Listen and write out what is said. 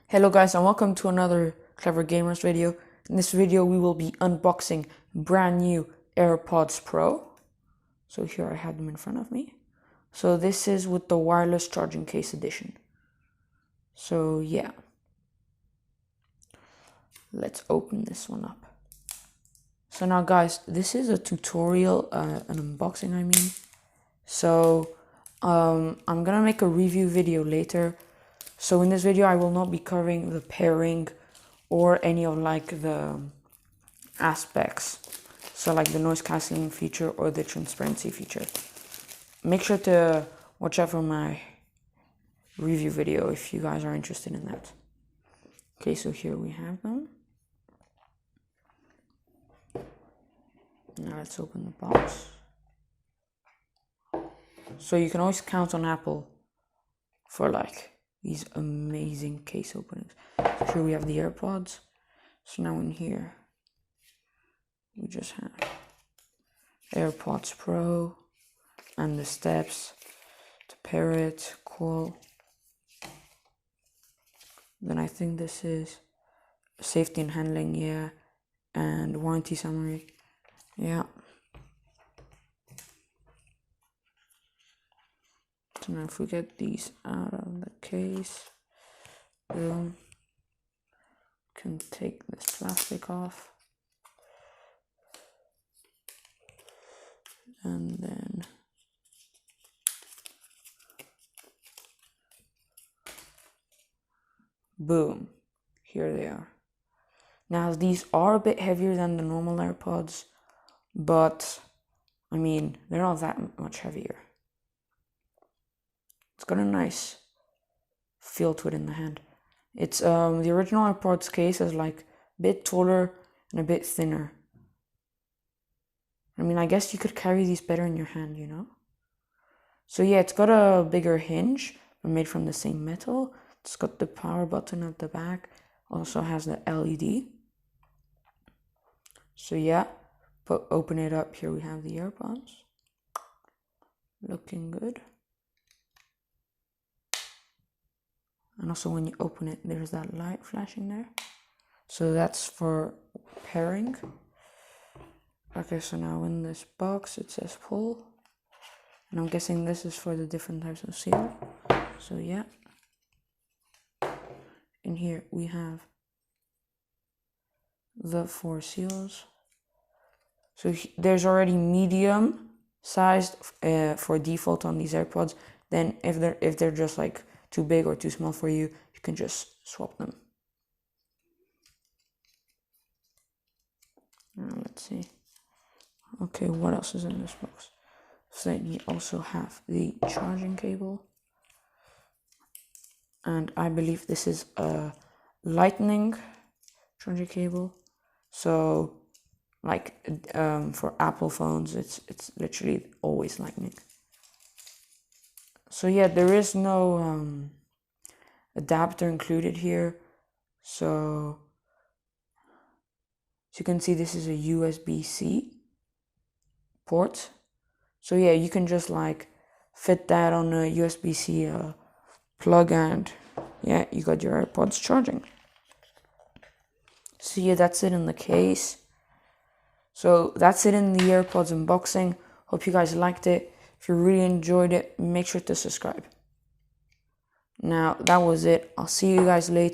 Hello guys, and welcome to another Clever Gamers video. In this video we will be unboxing brand new AirPods Pro. So here I have them in front of me. So this is with the wireless charging case edition. So yeah, let's open this one up. So now guys, this is a tutorial, an unboxing I mean. So I'm gonna make a review video later. So in this video I will not be covering the pairing or any of like the aspects. So like the noise cancelling feature or the transparency feature. Make sure to watch out for my review video if you guys are interested in that. Okay, so here we have them. Now let's open the box. So you can always count on Apple for like these amazing case openings. So here we have the AirPods. So now in here, we just have AirPods Pro and the steps to pair it. Cool. Then I think this is safety and handling, yeah, and warranty summary, yeah. So now if we get these out of the case, boom, can take this plastic off, and then boom, here they are. Now these are a bit heavier than the normal AirPods, but I mean they're not that much heavier. It's got a nice feel to it in the hand. It's the original AirPods case is like a bit taller and a bit thinner. I mean, I guess you could carry these better in your hand, you know? So yeah, it's got a bigger hinge, but made from the same metal. It's got the power button at the back. Also has the LED. So yeah, but open it up. Here we have the AirPods. Looking good. And also when you open it, there's that light flashing there. So that's for pairing. Okay, so now in this box it says pull. And I'm guessing this is for the different types of seal. So yeah. In here we have the 4 seals. So there's already medium sized for default on these AirPods. Then if they're just like too big or too small for you, you can just swap them. Now let's see. Okay, what else is in this box? So then you also have the charging cable. And I believe this is a lightning charging cable. So like for Apple phones, it's literally always lightning. So yeah, there is no adapter included here. So as you can see, this is a USB-C port. So yeah, you can just like fit that on a USB-C plug and yeah, you got your AirPods charging. So yeah, that's it in the case. So that's it in the AirPods unboxing. Hope you guys liked it. If you really enjoyed it, make sure to subscribe. Now, that was it. I'll see you guys later.